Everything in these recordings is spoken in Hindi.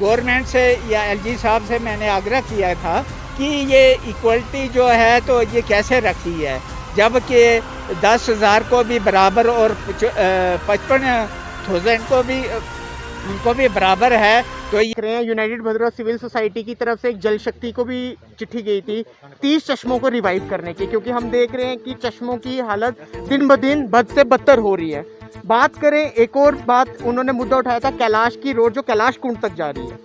गवर्नमेंट से या एलजी साहब से मैंने आग्रह किया था कि ये इक्वलिटी जो है तो ये कैसे रखी है, जबकि 10,000 को भी बराबर और 55,000 को भी उनको भी बराबर है। तो ये रहे हैं यूनाइटेड भद्रवा सिविल सोसाइटी की तरफ से एक जल शक्ति को भी चिट्ठी गई थी 30 चश्मों को रिवाइव करने की, क्योंकि हम देख रहे हैं कि चश्मों की हालत दिन ब दिन बद से बदतर हो रही है। बात करें, एक और बात उन्होंने मुद्दा उठाया था कैलाश की रोड जो कैलाश कुंड तक जा रही है।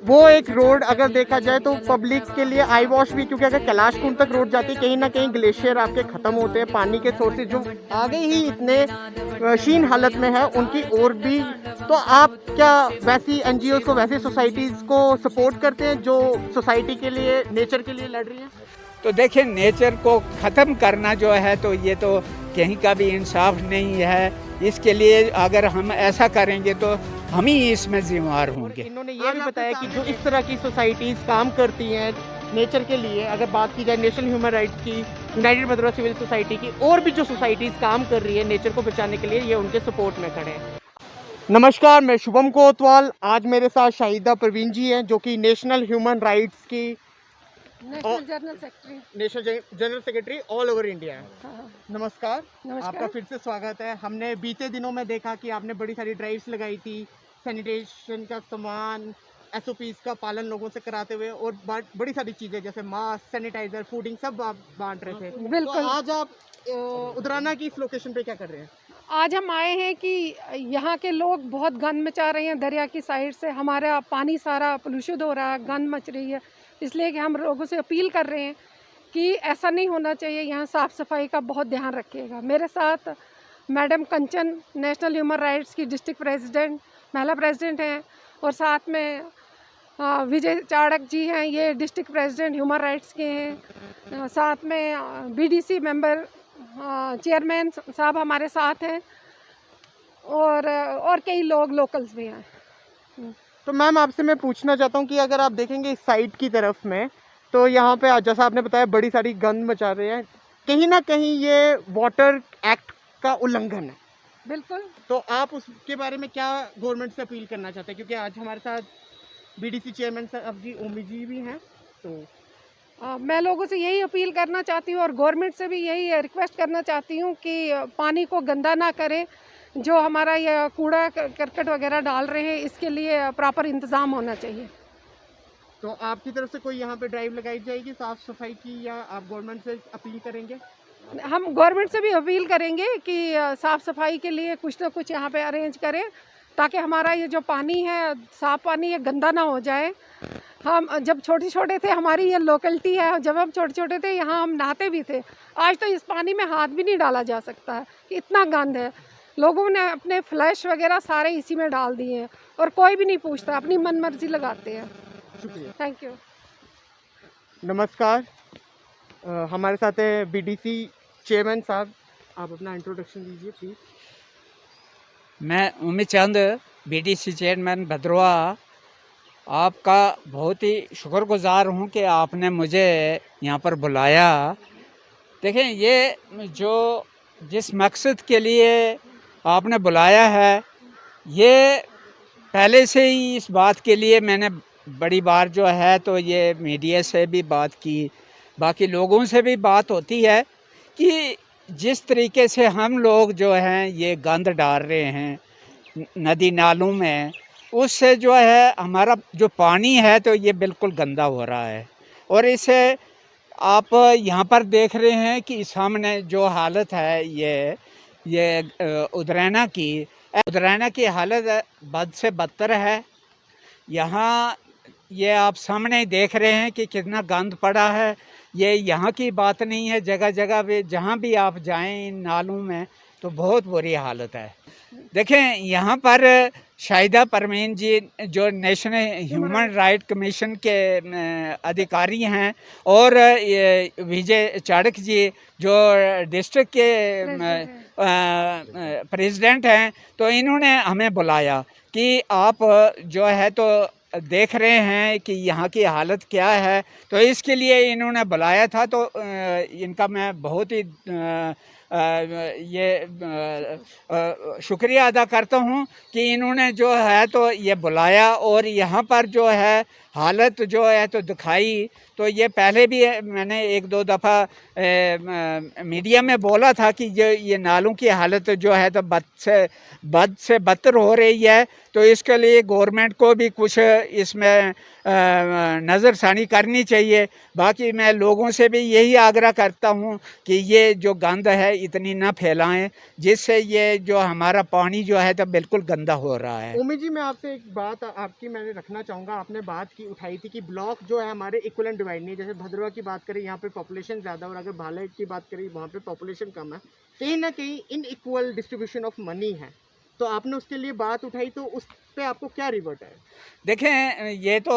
वो एक रोड अगर देखा जाए तो पब्लिक के लिए आई वॉश भी, क्योंकि अगर कैलाश कुंड तक रोड जाती है कहीं ना कहीं ग्लेशियर आपके ख़त्म होते हैं, पानी के सोर्सेज जो आगे ही इतने क्षीण हालत में है उनकी और भी। तो आप क्या वैसी एनजीओ को, वैसी सोसाइटीज़ को सपोर्ट करते हैं जो सोसाइटी के लिए, नेचर के लिए लड़ रही हैं? तो देखिए, नेचर को ख़त्म करना जो है तो ये तो कहीं का भी इंसाफ नहीं है। इसके लिए अगर हम ऐसा करेंगे तो हम ही इसमें जिम्मेवार होंगे। इन्होंने ये भी बताया कि जो इस तरह की सोसाइटीज़ काम करती हैं नेचर के लिए, अगर बात की जाए नेशनल ह्यूमन राइट्स की, यूनाइटेड भद्रवा सिविल सोसाइटी की, और भी जो सोसाइटीज़ काम कर रही है नेचर को बचाने के लिए, ये उनके सपोर्ट में खड़े हैं। नमस्कार, मैं शुभम कोतवाल। आज मेरे साथ शाहिदा परवीन जी हैं जो कि नेशनल ह्यूमन राइट्स की national general secretary all over India है। नमस्कार, आपका फिर से स्वागत है। हमने बीते दिनों में देखा कि आपने बड़ी सारी ड्राइव्स लगाई थी, सैनिटेशन का सामान, एसओपीज का पालन लोगों से कराते हुए, और बड़ी सारी चीज़ें जैसे मास्क, सैनिटाइजर, फूडिंग सब आप बांट रहे थे। बिल्कुल। तो आज आप उधराना की इस लोकेशन पे क्या कर रहे हैं? आज हम आए हैं कि यहाँ के लोग बहुत गंद मचा रहे हैं दरिया की साइड से, हमारा पानी सारा पोल्यूशन हो रहा है, गंद मच रही है, इसलिए कि हम लोगों से अपील कर रहे हैं कि ऐसा नहीं होना चाहिए, यहाँ साफ़ सफाई का बहुत ध्यान रखिएगा। मेरे साथ मैडम कंचन, नेशनल ह्यूमन राइट्स की डिस्ट्रिक्ट प्रेसिडेंट, महिला प्रेसिडेंट हैं, और साथ में विजय चाड़क जी हैं, ये डिस्ट्रिक्ट प्रेसिडेंट ह्यूमन राइट्स के हैं। साथ में बीडीसी मेंबर चेयरमैन साहब हमारे साथ हैं, और कई लोग लोकल्स भी हैं। तो मैम, आपसे मैं पूछना चाहता हूँ कि अगर आप देखेंगे इस साइड की तरफ में, तो यहाँ पे जैसा आपने बताया बड़ी सारी गंद मचा रहे हैं, कहीं ना कहीं ये वाटर एक्ट का उल्लंघन है। बिल्कुल। तो आप उसके बारे में क्या गवर्नमेंट से अपील करना चाहते हैं, क्योंकि आज हमारे साथ बीडीसी चेयरमैन साहब जी, ओमी जी भी हैं। तो मैं लोगों से यही अपील करना चाहती हूँ और गवर्नमेंट से भी यही रिक्वेस्ट करना चाहती हूँ कि पानी को गंदा ना करें। जो हमारा ये कूड़ा करकट वगैरह डाल रहे हैं, इसके लिए प्रॉपर इंतज़ाम होना चाहिए। तो आपकी तरफ से कोई यहाँ पे ड्राइव लगाई जाएगी साफ सफाई की, या आप गवर्नमेंट से अपील करेंगे? हम गवर्नमेंट से भी अपील करेंगे कि साफ़ सफाई के लिए कुछ ना कुछ यहाँ पे अरेंज करें, ताकि हमारा ये जो पानी है, साफ़ पानी, ये गंदा ना हो जाए। हम जब छोटे छोटे थे, हमारी ये लोकेलिटी है, जब हम छोटे छोटे थे यहाँ हम नहाते भी थे। आज तो इस पानी में हाथ भी नहीं डाला जा सकता है, इतना गंद है। लोगों ने अपने फ्लैश वगैरह सारे इसी में डाल दिए हैं और कोई भी नहीं पूछता, अपनी मन मर्जी लगाते हैं। शुक्रिया। Thank you. नमस्कार, हमारे साथ है बीडीसी चेयरमैन साहब। आप अपना इंट्रोडक्शन दीजिए प्लीज़। मैं उम्मीद चंद, बीडीसी चेयरमैन भद्रवा, आपका बहुत ही शुक्रगुजार हूँ कि आपने मुझे यहाँ पर बुलाया। देखें, ये जो जिस मकसद के लिए आपने बुलाया है, ये पहले से ही इस बात के लिए मैंने बड़ी बार जो है तो ये मीडिया से भी बात की, बाकी लोगों से भी बात होती है कि जिस तरीके से हम लोग जो हैं ये गंद डाल रहे हैं नदी नालों में, उससे जो है हमारा जो पानी है तो ये बिल्कुल गंदा हो रहा है। और इसे आप यहाँ पर देख रहे हैं कि सामने जो हालत है ये उदरैना की हालत बद से बदतर है। यहाँ ये आप सामने देख रहे हैं कि कितना गंद पड़ा है। ये यहाँ की बात नहीं है, जगह जगह पे जहाँ भी आप जाएं इन नालों में तो बहुत बुरी हालत है। देखें, यहाँ पर शाहिदा परवीन जी जो नेशनल ह्यूमन राइट कमीशन के अधिकारी हैं, और ये विजय चाड़क जी जो डिस्ट्रिक्ट के प्रेसिडेंट हैं, तो इन्होंने हमें बुलाया कि आप जो है तो देख रहे हैं कि यहाँ की हालत क्या है, तो इसके लिए इन्होंने बुलाया था। तो इनका मैं बहुत ही शुक्रिया अदा करता हूँ कि इन्होंने जो है तो ये बुलाया और यहाँ पर जो है हालत जो है तो दिखाई। तो ये पहले भी मैंने एक दो दफ़ा मीडिया में बोला था कि ये नालों की हालत जो है तो बद से बदतर हो रही है। तो इसके लिए गवर्नमेंट को भी कुछ इसमें नज़रसानी करनी चाहिए। बाकी मैं लोगों से भी यही आग्रह करता हूँ कि ये जो गंद है इतनी ना फैलाएं, जिससे ये जो हमारा पानी जो है तो बिल्कुल गंदा हो रहा है। उमेश जी, मैं आपसे एक बात आपकी मैंने रखना चाहूँगा। आपने बात की उठाई थी कि ब्लॉक जो है हमारे इक्वलेंट डिवाइड नहीं है। जैसे भद्रवा की बात करें, यहाँ पे पॉपुलेशन ज़्यादा, और अगर भाले की बात करें वहाँ पे पॉपुलेशन कम है। कहीं ना कहीं इनइक्वल डिस्ट्रीब्यूशन ऑफ मनी है। तो आपने उसके लिए बात उठाई, तो उस पे आपको क्या रिवर्ट है? देखें, ये तो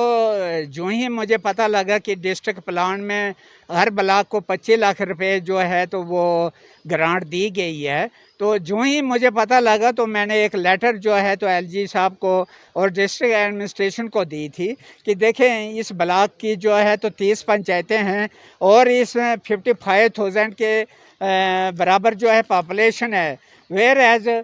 जो ही मुझे पता लगा कि डिस्ट्रिक्ट प्लान में हर ब्लॉक को 25 लाख रुपए जो है तो वो ग्रांट दी गई है, तो जो ही मुझे पता लगा तो मैंने एक लेटर जो है तो एलजी साहब को और डिस्ट्रिक्ट एडमिनिस्ट्रेशन को दी थी कि देखें इस ब्लॉक की जो है तो 30 पंचायतें हैं और इसमें 55,000 के बराबर जो है पॉपुलेशन है। वेयर एज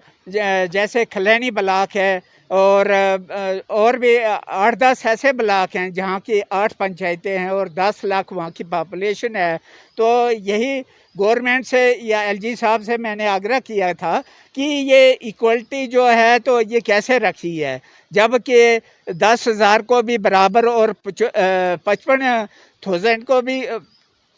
जैसे खलैनी ब्लॉक है और भी 8-10 ऐसे ब्लॉक हैं जहाँ की 8 पंचायतें हैं और 10 लाख वहाँ की पॉपुलेशन है। तो यही गवर्नमेंट से या एलजी साहब से मैंने आग्रह किया था कि ये इक्वलिटी जो है तो ये कैसे रखी है, जबकि 10,000 को भी बराबर और 55,000 को भी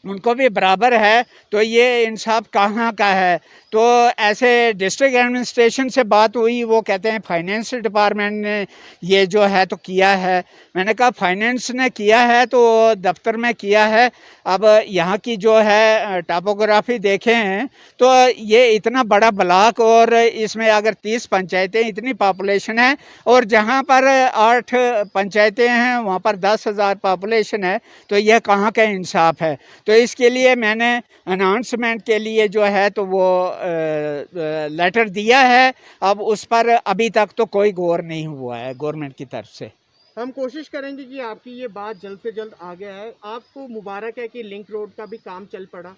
उनको भी बराबर है। तो ये इंसाफ कहाँ का है? तो ऐसे डिस्ट्रिक्ट एडमिनिस्ट्रेशन से बात हुई, वो कहते हैं फाइनेंस डिपार्टमेंट ने ये जो है तो किया है। मैंने कहा फाइनेंस ने किया है तो दफ्तर में किया है। अब यहाँ की जो है टोपोग्राफी देखें तो ये इतना बड़ा ब्लॉक और इसमें अगर 30 पंचायतें, इतनी पॉपुलेशन है, और जहाँ पर 8 पंचायतें हैं वहाँ पर 10,000 पॉपुलेशन है, तो यह कहाँ का इंसाफ है? तो इसके लिए मैंने अनाउंसमेंट के लिए जो है तो वो लेटर दिया है। अब उस पर अभी तक तो कोई गौर नहीं हुआ है गवर्नमेंट की तरफ से। हम कोशिश करेंगे कि आपकी ये बात जल्द से जल्द आ गया है। आपको मुबारक है कि लिंक रोड का भी काम चल पड़ा।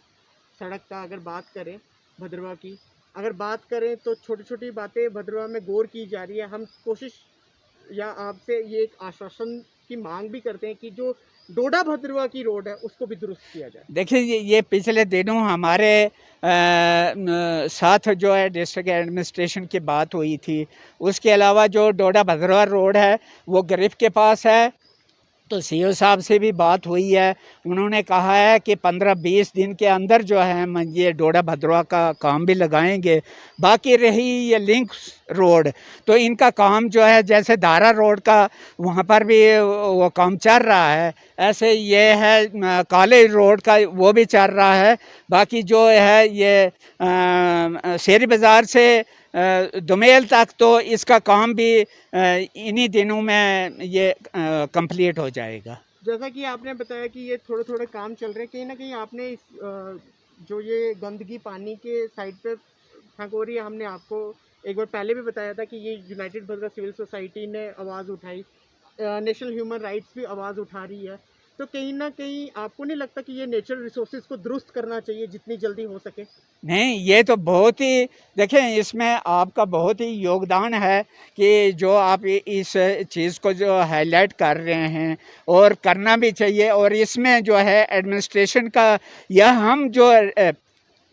सड़क का अगर बात करें भद्रवा की, अगर बात करें तो छोटी छोटी बातें भद्रवा में गौर की जा रही है। हम कोशिश या आपसे ये एक आश्वासन की मांग भी करते हैं कि जो डोडा भद्रवा की रोड है उसको भी दुरुस्त किया जाए। देखिए, ये पिछले दिनों हमारे साथ जो है डिस्ट्रिक्ट एडमिनिस्ट्रेशन की बात हुई थी। उसके अलावा जो डोडा भद्रवा रोड है वो गिरफ्त के पास है, तो सीओ साहब से भी बात हुई है। उन्होंने कहा है कि 15-20 दिन के अंदर जो है हम ये डोडा भद्रवा का काम भी लगाएंगे। बाकी रही ये लिंक रोड, तो इनका काम जो है जैसे धारा रोड का वहाँ पर भी वो काम चल रहा है, ऐसे ये है कॉलेज रोड का वो भी चल रहा है। बाकी जो है ये शेरी बाज़ार से दुमेल तक तो इसका काम भी इन्हीं दिनों में ये कंप्लीट हो जाएगा। जैसा कि आपने बताया कि ये थोड़े थोड़े काम चल रहे हैं, कहीं ना कहीं आपने जो ये गंदगी पानी के साइड पे फेंक हो रही है, हमने आपको एक बार पहले भी बताया था कि ये यूनाइटेड भद्रा सिविल सोसाइटी ने आवाज़ उठाई, नेशनल ह्यूमन राइट्स भी आवाज़ उठा रही है। तो कहीं ना कहीं आपको नहीं लगता कि ये नेचुरल रिसोर्सेज को दुरुस्त करना चाहिए जितनी जल्दी हो सके? नहीं, ये तो बहुत ही, देखें इसमें आपका बहुत ही योगदान है कि जो आप इस चीज़ को जो हाईलाइट कर रहे हैं, और करना भी चाहिए। और इसमें जो है एडमिनिस्ट्रेशन का या हम जो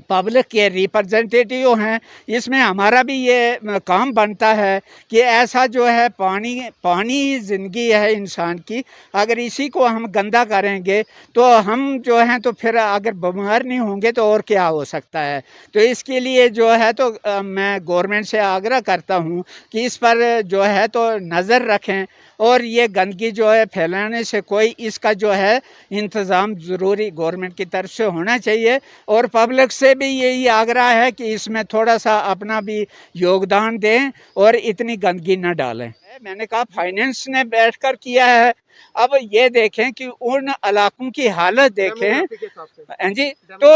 पब्लिक के रिप्रेजेंटेटिव हैं, इसमें हमारा भी ये काम बनता है कि ऐसा जो है पानी ज़िंदगी है इंसान की, अगर इसी को हम गंदा करेंगे तो हम जो हैं तो फिर अगर बीमार नहीं होंगे तो और क्या हो सकता है। तो इसके लिए जो है तो मैं गवर्नमेंट से आग्रह करता हूँ कि इस पर जो है तो नज़र रखें, और ये गंदगी जो है फैलाने से कोई इसका जो है इंतज़ाम ज़रूरी गवर्नमेंट की तरफ से होना चाहिए। और पब्लिक से भी यही आग्रह है कि इसमें थोड़ा सा अपना भी योगदान दें और इतनी गंदगी न डालें। मैंने कहा फाइनेंस ने बैठकर किया है। अब ये देखें कि उन इलाकों की हालत देखें, हाँ जी, तो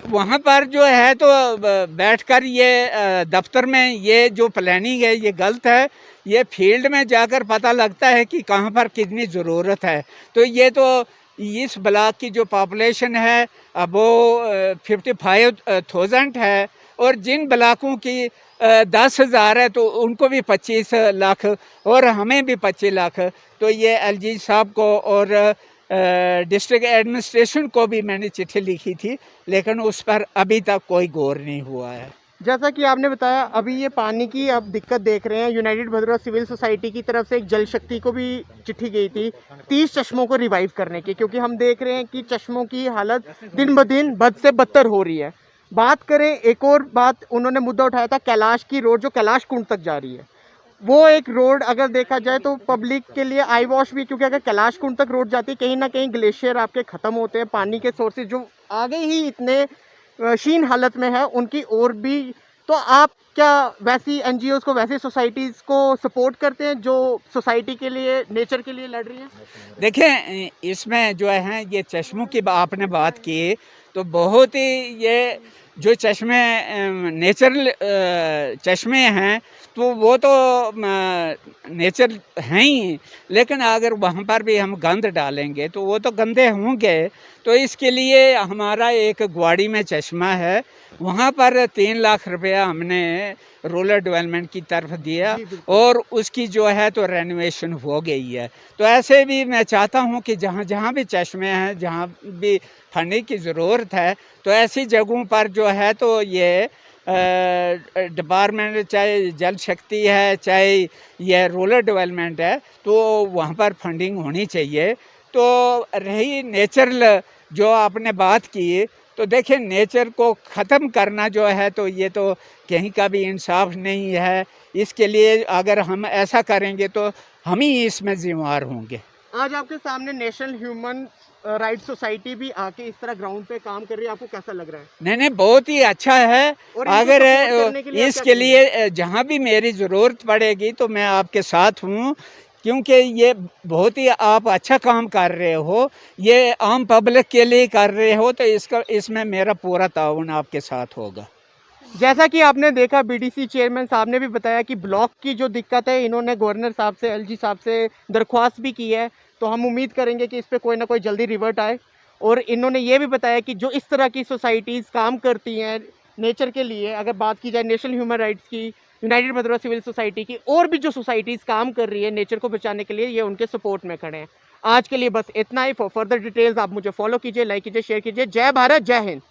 वहाँ पर जो है तो बैठकर ये दफ्तर में ये जो प्लानिंग है ये गलत है। ये फील्ड में जाकर पता लगता है कि कहाँ पर कितनी ज़रूरत है। तो ये तो इस ब्लॉक की जो पॉपुलेशन है वो 55,000 है, और जिन ब्लॉकों की 10,000 है तो उनको भी 25 लाख और हमें भी 25 लाख। तो ये एलजी साहब को और डिस्ट्रिक्ट एडमिनिस्ट्रेशन को भी मैंने चिट्ठी लिखी थी, लेकिन उस पर अभी तक कोई गौर नहीं हुआ है। जैसा कि आपने बताया, अभी ये पानी की आप दिक्कत देख रहे हैं। यूनाइटेड भद्रवा सिविल सोसाइटी की तरफ से एक जल शक्ति को भी चिट्ठी गई थी 30 चश्मों को रिवाइव करने की, क्योंकि हम देख रहे हैं कि चश्मों की हालत दिन ब दिन बद से बदतर हो रही है। बात करें, एक और बात उन्होंने मुद्दा उठाया था कैलाश की रोड, जो कैलाश कुंड तक जा रही है। वो एक रोड अगर देखा जाए तो पब्लिक के लिए आई वॉश भी, क्योंकि अगर कैलाश कुंड तक रोड जाती है, कहीं ना कहीं ग्लेशियर आपके ख़त्म होते हैं, पानी के सोर्सेज जो आगे ही इतने क्षीण हालत में है उनकी और भी। तो आप क्या वैसी एनजीओज को, वैसी सोसाइटीज़ को सपोर्ट करते हैं जो सोसाइटी के लिए, नेचर के लिए लड़ रही हैं? देखें, इसमें जो है ये चश्मों की आपने बात की, तो बहुत ही ये जो चश्मे नेचुरल चश्मे हैं तो वो तो नेचर हैं ही, लेकिन अगर वहाँ पर भी हम गंद डालेंगे तो वो तो गंदे होंगे। तो इसके लिए हमारा एक ग्वाड़ी में चश्मा है, वहाँ पर 3 लाख रुपया हमने रूरल डेवलपमेंट की तरफ दिया और उसकी जो है तो रेनोवेशन हो गई है। तो ऐसे भी मैं चाहता हूँ कि जहाँ जहाँ भी चश्मे हैं, जहाँ भी फंडिंग की ज़रूरत है, तो ऐसी जगहों पर जो है तो ये डिपार्टमेंट, चाहे जल शक्ति है चाहे ये रूरल डेवलपमेंट है, तो वहाँ पर फंडिंग होनी चाहिए। तो रही नेचुरल जो आपने बात की, तो देखिए नेचर को ख़त्म करना जो है तो ये तो कहीं का भी इंसाफ नहीं है। इसके लिए अगर हम ऐसा करेंगे तो हम ही इसमें जिम्मेवार होंगे। आज आपके सामने नेशनल ह्यूमन राइट्स सोसाइटी भी आके इस तरह ग्राउंड पे काम कर रही है, आपको कैसा लग रहा है? नहीं, बहुत ही अच्छा है। और इनको अगर support करने के लिए आप इसके क्या लिए जहाँ भी मेरी ज़रूरत पड़ेगी तो मैं आपके साथ हूँ, क्योंकि ये बहुत ही आप अच्छा काम कर रहे हो, ये आम पब्लिक के लिए कर रहे हो, तो इसमें मेरा पूरा ताउन आपके साथ होगा। जैसा कि आपने देखा, बीडीसी चेयरमैन साहब ने भी बताया कि ब्लॉक की जो दिक्कत है, इन्होंने गवर्नर साहब से, एलजी साहब से दरख्वास्त भी की है। तो हम उम्मीद करेंगे कि इस पे कोई ना कोई जल्दी रिवर्ट आए। और इन्होंने ये भी बताया कि जो इस तरह की सोसाइटीज़ काम करती हैं नेचर के लिए, अगर बात की जाए नेशनल ह्यूमन राइट्स की, यूनाइटेड भद्रवा सिविल सोसाइटी की, और भी जो सोसाइटीज़ काम कर रही है नेचर को बचाने के लिए, ये उनके सपोर्ट में खड़े हैं। आज के लिए बस इतना ही। फॉर फर्दर डिटेल्स आप मुझे फॉलो कीजिए, लाइक कीजिए, शेयर कीजिए। जय भारत, जय हिंद।